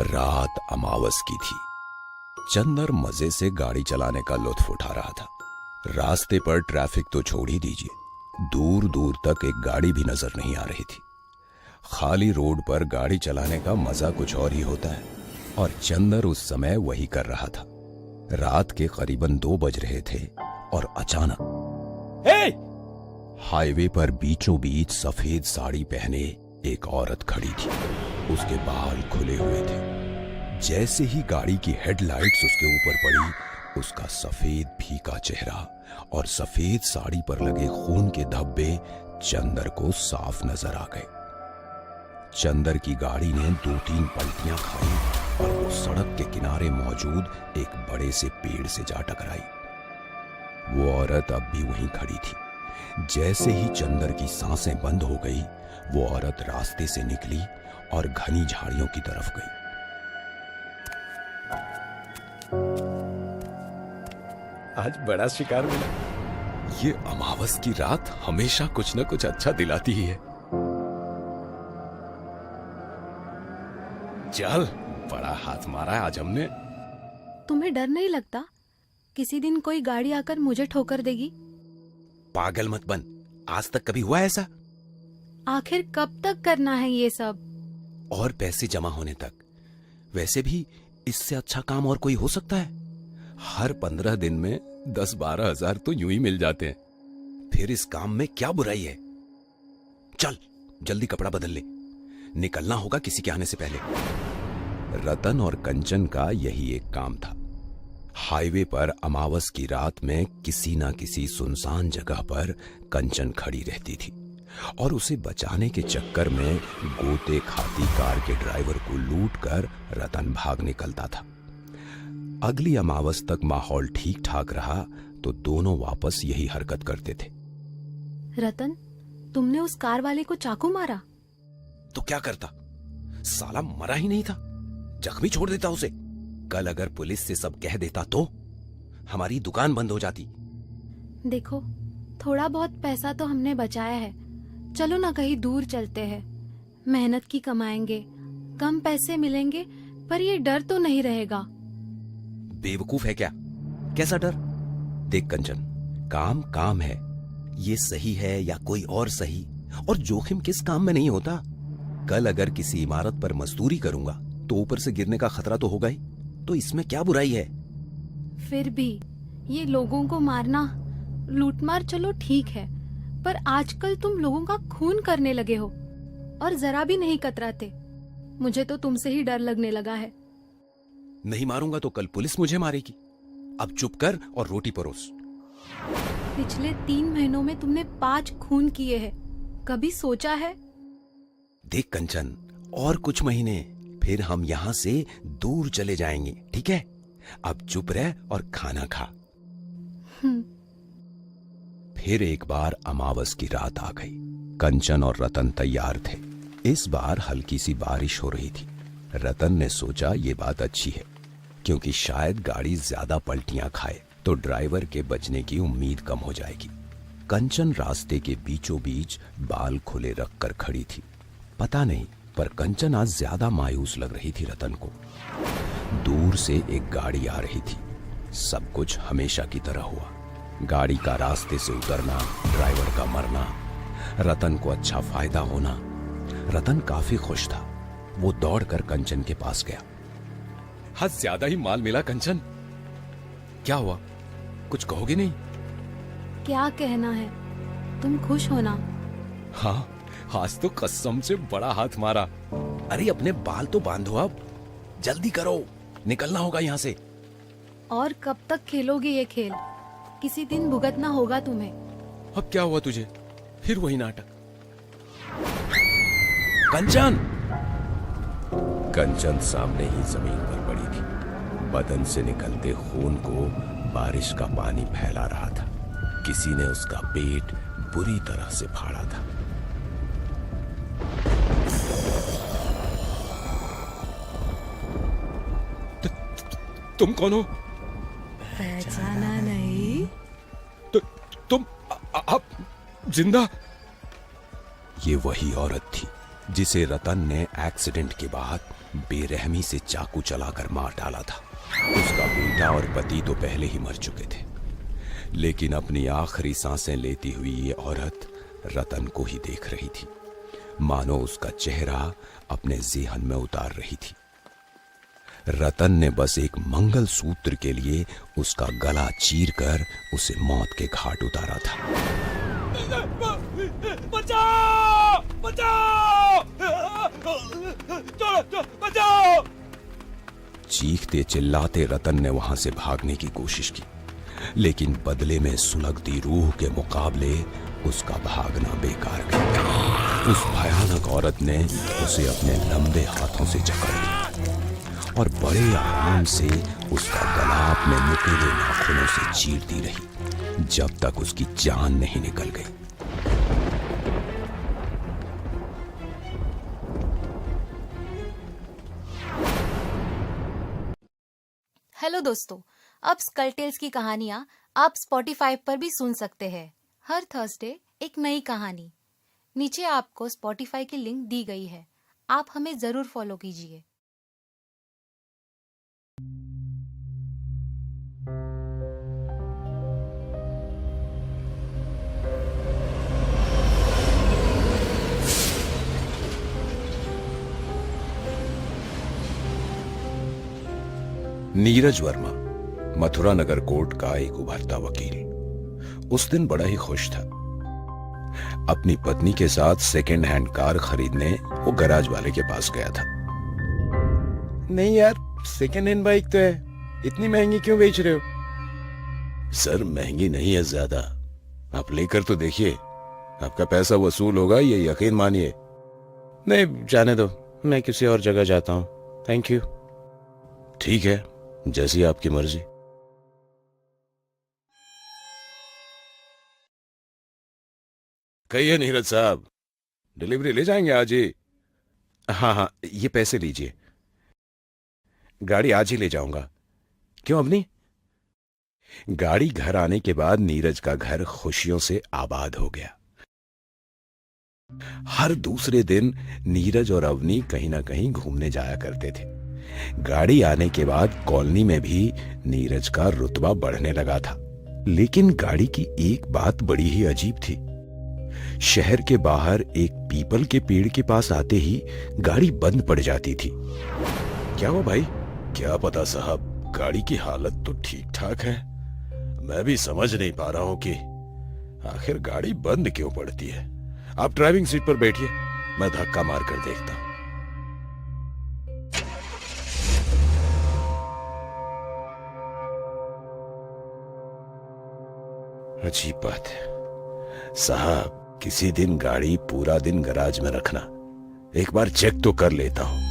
रात अमावस की थी। चंदर मजे से गाड़ी चलाने का लुत्फ उठा रहा था। रास्ते पर ट्रैफिक तो छोड़ ही दीजिए, दूर दूर तक एक गाड़ी भी नजर नहीं आ रही थी। खाली रोड पर गाड़ी चलाने का मजा कुछ और ही होता है, और चंदर उस समय वही कर रहा था। रात के करीबन 2 बज रहे थे और अचानक हाईवे पर बीचों बीच सफेद साड़ी पहने एक औरत खड़ी थी। उसके बाल खुले हुए थे। जैसे ही गाड़ी की हेडलाइट्स उसके ऊपर पड़ी, उसका सफेद फीका चेहरा और सफेद साड़ी पर लगे खून के धब्बे चंदर को साफ नजर आ गए। चंदर की गाड़ी ने 2-3 पलटियां खाई और वो सड़क के किनारे मौजूद एक बड़े से पेड़ से जा टकराई। वो औरत अब भी वहीं खड़ी थी। जैसे ही चंदर की सांसें बंद हो गई, वो औरत रास्ते से निकली और घनी झाड़ियों की तरफ गई। आज बड़ा शिकार मिला। ये अमावस की रात हमेशा कुछ न कुछ अच्छा दिलाती ही है। चल, बड़ा हाथ मारा है आज हमने। तुम्हें डर नहीं लगता किसी दिन कोई गाड़ी आकर मुझे ठोकर देगी? पागल मत बन, आज तक कभी हुआ ऐसा? आखिर कब तक करना है ये सब? और पैसे जमा होने तक। वैसे भी इससे अच्छा काम और कोई हो सकता है? हर 15 दिन में 10-12 हजार तो यूं ही मिल जाते हैं। फिर इस काम में क्या बुराई है? चल जल्दी कपड़ा बदल ले, निकलना होगा किसी के आने से पहले। रतन और कंचन का यही एक काम था। हाईवे पर अमावस की रात में किसी ना किसी सुनसान जगह पर कंचन खड़ी रहती थी और उसे बचाने के चक्कर में गोते खाती कार के ड्राइवर को लूटकर रतन भाग निकलता था। अगली अमावस तक माहौल ठीक ठाक रहा तो दोनों वापस यही हरकत करते थे। रतन, तुमने उस कार वाले को चाकू मारा? तो क्या करता, साला मरा ही नहीं था, जख्मी छोड़ देता उसे। कल अगर पुलिस से सब कह देता तो हमारी दुकान बंद हो जाती। देखो, थोड़ा बहुत पैसा तो हमने बचाया है, चलो ना कहीं दूर चलते हैं। मेहनत की कमाएंगे, कम पैसे मिलेंगे, पर ये डर तो नहीं रहेगा। बेवकूफ है क्या? कैसा डर? देख कंचन, काम काम है, ये सही है या कोई और सही, और जोखिम किस काम में नहीं होता। कल अगर किसी इमारत पर मजदूरी करूंगा तो ऊपर से गिरने का खतरा तो होगा ही, तो इसमें क्या बुराई है? फिर भी ये लोगों को मारना, लूटमार चलो ठीक है, पर आजकल तुम लोगों का खून करने लगे हो और जरा भी नहीं कतराते। मुझे तो तुमसे ही डर लगने लगा है। नहीं मारूंगा तो कल पुलिस मुझे मारेगी। अब चुप कर और रोटी परोस। पिछले 3 महीनों में तुमने 5 खून किए हैं, कभी सोचा है? देख कंचन, और कुछ महीने फिर हम यहाँ से दूर चले जाएंगे, ठीक है? अब चुप रह और खाना खा। फिर एक बार अमावस की रात आ गई। कंचन और रतन तैयार थे। इस बार हल्की सी बारिश हो रही थी। रतन ने सोचा ये बात अच्छी है, क्योंकि शायद गाड़ी ज्यादा पलटियां खाए तो ड्राइवर के बचने की उम्मीद कम हो जाएगी। कंचन रास्ते के बीचों बीच बाल खुले रखकर खड़ी थी। पता नहीं, पर कंचन आज ज्यादा मायूस लग रही थी रतन को। दूर से एक गाड़ी आ रही थी। सब कुछ हमेशा की तरह हुआ। गाड़ी का रास्ते से उतरना, ड्राइवर का मरना, रतन को अच्छा फायदा होना। रतन काफी खुश था। वो दौड़कर कंचन के पास गया। हाँ, ज्यादा ही माल मिला कंचन। क्या हुआ, कुछ कहोगे नहीं? क्या कहना है, तुम खुश हो ना? हाँ, आज तो कसम से बड़ा हाथ मारा। अरे अपने बाल तो बांधो, अब जल्दी करो, निकलना होगा यहाँ से। और कब तक खेलोगे ये खेल? किसी दिन भुगतना होगा तुम्हें। अब क्या हुआ तुझे? फिर वही नाटक। कंचन! कंचन सामने ही जमीन पर पड़ी थी। बदन से निकलते खून को बारिश का पानी फैला रहा था। किसी ने उसका पेट बुरी तरह से फाड़ा था। तुम कौन हो? पहचाना नहीं? तुम आप जिंदा? ये वही औरत थी जिसे रतन ने एक्सीडेंट के बाद बेरहमी से चाकू चलाकर मार डाला था। उसका बेटा और पति तो पहले ही मर चुके थे, लेकिन अपनी आखिरी सांसें लेती हुई ये औरत रतन को ही देख रही थी, मानो उसका चेहरा अपने जेहन में उतार रही थी। रतन ने बस एक मंगल सूत्र के लिए उसका गला चीरकर उसे मौत के घाट उतारा था। बचाओ! बचाओ! बचाओ! चीखते चिल्लाते रतन ने वहां से भागने की कोशिश की, लेकिन बदले में सुलगती रूह के मुकाबले उसका भागना बेकार गया। उस भयानक औरत ने उसे अपने लंबे हाथों से जकड़ लिया और बड़े आराम से उसका गला अपने नुकीले नाखूनों से चीरती रही, जब तक उसकी जान नहीं निकल गई। हेलो दोस्तों, अब स्कल टेल्स की कहानियां आप स्पॉटिफाई पर भी सुन सकते हैं। हर थर्सडे एक नई कहानी। नीचे आपको स्पॉटिफाई की लिंक दी गई है, आप हमें जरूर फॉलो कीजिए। नीरज वर्मा मथुरा नगर कोर्ट का एक उभरता वकील उस दिन बड़ा ही खुश था। अपनी पत्नी के साथ सेकेंड हैंड कार खरीदने वो गैराज वाले के पास गया था। नहीं यार, सेकेंड हैंड बाइक तो है, इतनी महंगी क्यों बेच रहे हो? सर महंगी नहीं है ज्यादा, आप लेकर तो देखिए, आपका पैसा वसूल होगा, ये यकीन मानिए। नहीं, जाने दो, मैं किसी और जगह जाता हूँ, थैंक यू। ठीक है, जैसी आपकी मर्जी। कहिए नीरज साहब, डिलीवरी ले जाएंगे आज ही? हाँ, ये पैसे लीजिए, गाड़ी आज ही ले जाऊंगा। क्यों अपनी? गाड़ी घर आने के बाद नीरज का घर खुशियों से आबाद हो गया। हर दूसरे दिन नीरज और अवनी कहीं ना कहीं घूमने जाया करते थे। गाड़ी आने के बाद कॉलोनी में भी नीरज का रुतबा बढ़ने लगा था। लेकिन गाड़ी की एक बात बड़ी ही अजीब थी। शहर के बाहर एक पीपल के पेड़ के पास आते ही गाड़ी बंद पड़ जाती थी। क्या हुआ भाई? क्या पता साहब, गाड़ी की हालत तो ठीक ठाक है, मैं भी समझ नहीं पा रहा हूं कि आखिर गाड़ी बंद क्यों पड़ती है। आप ड्राइविंग सीट पर बैठिए, मैं धक्का मार कर देखता हूं। अजीब बात है साहब, किसी दिन गाड़ी पूरा दिन गैराज में रखना, एक बार चेक तो कर लेता हूं।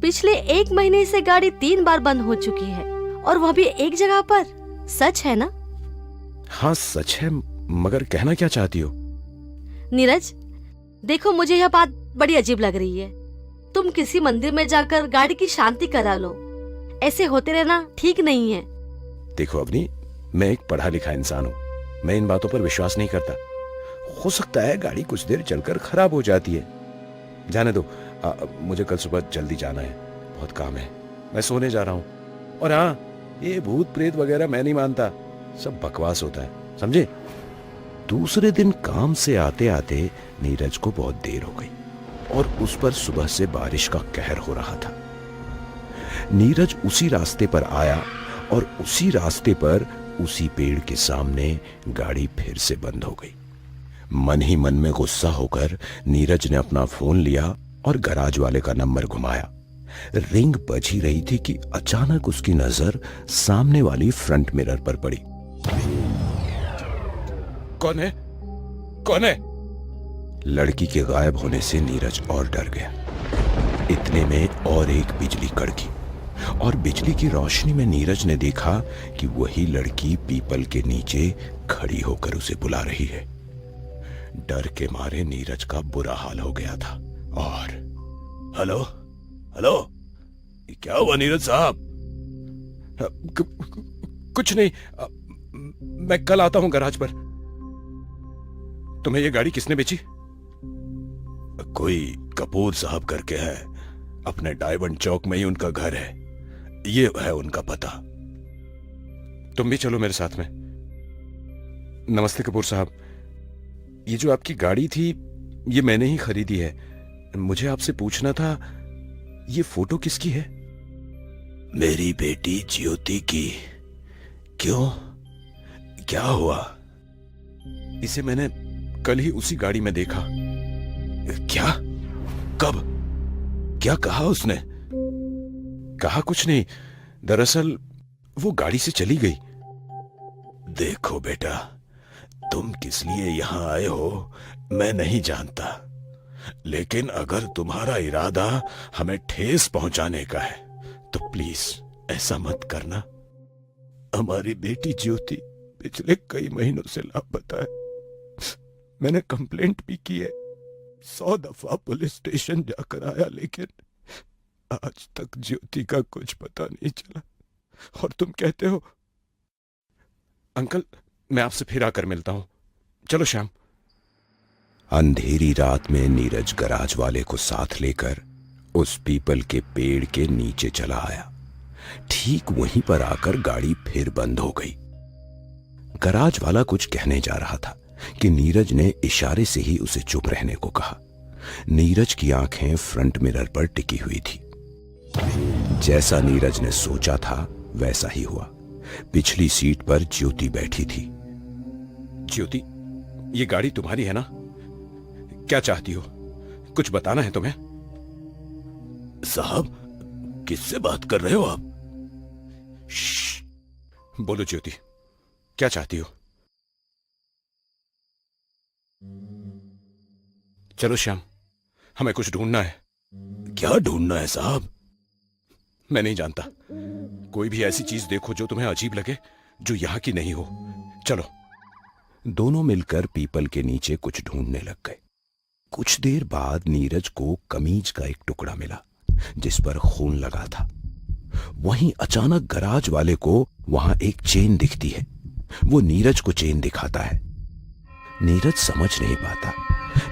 पिछले 1 महीने से गाड़ी 3 बार बंद हो चुकी है, और वह भी एक जगह पर। सच है ना? हाँ सच है, मगर कहना क्या चाहती हो? नीरज, देखो मुझे यह बात बड़ी अजीब लग रही है। तुम किसी मंदिर में जाकर गाड़ी की शांति करा लो, ऐसे होते रहना ठीक नहीं है। देखो अवनी, मैं एक पढ़ा लिखा इंसान हूँ, मैं इन बातों पर विश्वास नहीं करता। हो सकता है गाड़ी कुछ देर चलकर खराब हो जाती है। जाने दो, मुझे कल सुबह जल्दी जाना है, बहुत काम है, मैं सोने जा रहा हूँ। और हाँ, ये भूत प्रेत वगैरह मैं नहीं मानता, सब बकवास होता है, समझे? दूसरे दिन काम से आते आते नीरज को बहुत देर हो गई और उस पर सुबह से बारिश का कहर हो रहा था। नीरज उसी रास्ते पर आया और उसी रास्ते पर उसी पेड़ के सामने गाड़ी फिर से बंद हो गई। मन ही मन में गुस्सा होकर नीरज ने अपना फोन लिया और गैराज वाले का नंबर घुमाया। रिंग बज ही रही थी कि अचानक उसकी नजर सामने वाली फ्रंट मिरर पर पड़ी। कौन है? कौन है? लड़की के गायब होने से नीरज और डर गया। इतने में और एक बिजली कड़की और बिजली की रोशनी में नीरज ने देखा कि वही लड़की पीपल के नीचे खड़ी होकर उसे बुला रही है। डर के मारे नीरज का बुरा हाल हो गया था। और हेलो हेलो, क्या हुआ नीरज साहब? कुछ नहीं, मैं कल आता हूं गैराज पर, तुम्हें ये गाड़ी किसने बेची? कोई कपूर साहब करके है, अपने डायमंड चौक में ही उनका घर है, ये है उनका पता। तुम भी चलो मेरे साथ में। नमस्ते कपूर साहब, ये जो आपकी गाड़ी थी ये मैंने ही खरीदी है। मुझे आपसे पूछना था, ये फोटो किसकी है? मेरी बेटी ज्योति की। क्यों, क्या हुआ? इसे मैंने कल ही उसी गाड़ी में देखा। क्या? कब? क्या कहा उसने? कहा कुछ नहीं, दरअसल वो गाड़ी से चली गई। देखो बेटा, तुम किस लिए यहां आए हो मैं नहीं जानता, लेकिन अगर तुम्हारा इरादा हमें ठेस पहुंचाने का है तो प्लीज ऐसा मत करना। हमारी बेटी ज्योति पिछले कई महीनों से लापता है। मैंने कंप्लेंट भी की है, 100 दफा पुलिस स्टेशन जाकर आया, लेकिन आज तक ज्योति का कुछ पता नहीं चला। और तुम कहते हो? अंकल, मैं आपसे फिर आकर मिलता हूं। चलो श्याम। अंधेरी रात में नीरज गराज वाले को साथ लेकर उस पीपल के पेड़ के नीचे चला आया। ठीक वहीं पर आकर गाड़ी फिर बंद हो गई। गराज वाला कुछ कहने जा रहा था कि नीरज ने इशारे से ही उसे चुप रहने को कहा। नीरज की आंखें फ्रंट मिरर पर टिकी हुई थी। जैसा नीरज ने सोचा था वैसा ही हुआ। पिछली सीट पर ज्योति बैठी थी। ज्योति, ये गाड़ी तुम्हारी है ना? क्या चाहती हो? कुछ बताना है तुम्हें? साहब, किससे बात कर रहे हो आप? बोलो ज्योति, क्या चाहती हो? चलो श्याम, हमें कुछ ढूंढना है। क्या ढूंढना है साहब? मैं नहीं जानता। कोई भी ऐसी चीज देखो जो तुम्हें अजीब लगे, जो यहां की नहीं हो। चलो। दोनों मिलकर पीपल के नीचे कुछ ढूंढने लग गए। कुछ देर बाद नीरज को कमीज का एक टुकड़ा मिला जिस पर खून लगा था। वहीं अचानक गराज वाले को वहां एक चेन दिखती है। वो नीरज को चेन दिखाता है। नीरज समझ नहीं पाता,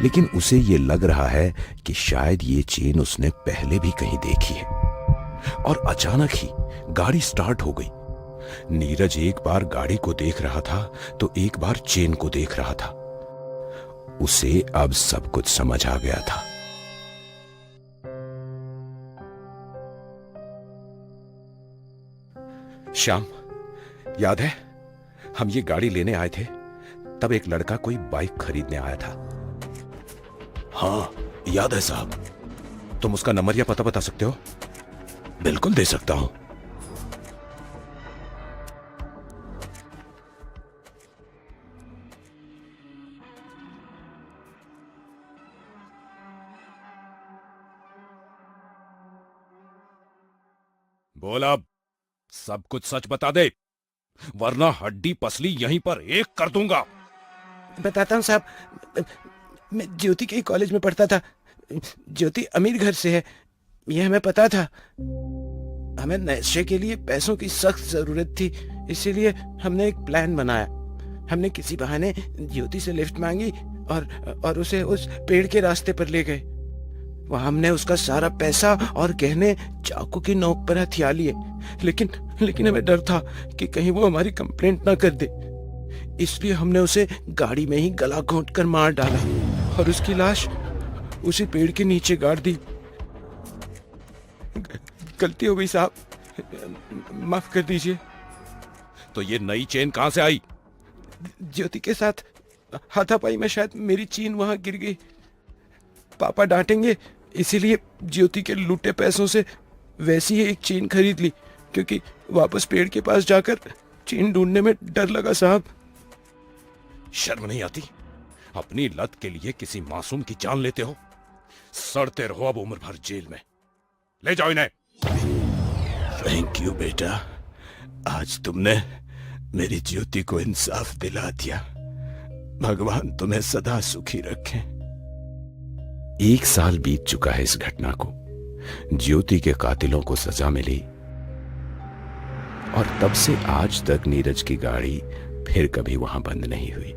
लेकिन उसे ये लग रहा है कि शायद ये चेन उसने पहले भी कहीं देखी है। और अचानक ही गाड़ी स्टार्ट हो गई। नीरज एक बार गाड़ी को देख रहा था तो एक बार चेन को देख रहा था। उसे अब सब कुछ समझ आ गया था। श्याम, याद है हम ये गाड़ी लेने आए थे, तब एक लड़का कोई बाइक खरीदने आया था। हाँ, याद है साहब। तुम उसका नंबर या पता बता सकते हो? बिल्कुल दे सकता हूं। बोल, अब सब कुछ सच बता दे, वरना हड्डी पसली यहीं पर एक कर दूंगा। बताता हूँ साहब, मैं ज्योति के कॉलेज में पढ़ता था। ज्योति अमीर घर से है, यह हमें पता था। हमें नशे के लिए पैसों की सख्त जरूरत थी, इसीलिए हमने एक प्लान बनाया। हमने किसी बहाने ज्योति से लिफ्ट मांगी और उसे उस पेड़ के रास्ते पर ले गए। वहां हमने उसका सारा पैसा और गहने चाकू की नोक पर हथिया लिए, लेकिन हमें डर था कि कहीं वो हमारी कंप्लेंट ना कर दे। इसलिए हमने उसे गाड़ी में ही गला घोंट कर मार डाला और उसकी लाश उसी पेड़ के नीचे गाड़ दी। गलती हो गई साहब, माफ कर दीजिए। तो ये नई चेन कहां से आई? ज्योति के साथ हाथापाई में शायद मेरी चेन वहां गिर गई। पापा डांटेंगे, इसीलिए ज्योति के लूटे पैसों से वैसी ही एक चेन खरीद ली, क्योंकि वापस पेड़ के पास जाकर चेन ढूंढने में डर लगा साहब। शर्म नहीं आती? अपनी लत के लिए किसी मासूम की जान लेते हो। सड़ते रहो अब उम्र भर जेल में। ले जाओ इन्हें। थैंक यू बेटा, आज तुमने मेरी ज्योति को इंसाफ दिला दिया। भगवान तुम्हें सदा सुखी रखे। 1 साल बीत चुका है इस घटना को। ज्योति के कातिलों को सजा मिली और तब से आज तक नीरज की गाड़ी फिर कभी वहां बंद नहीं हुई।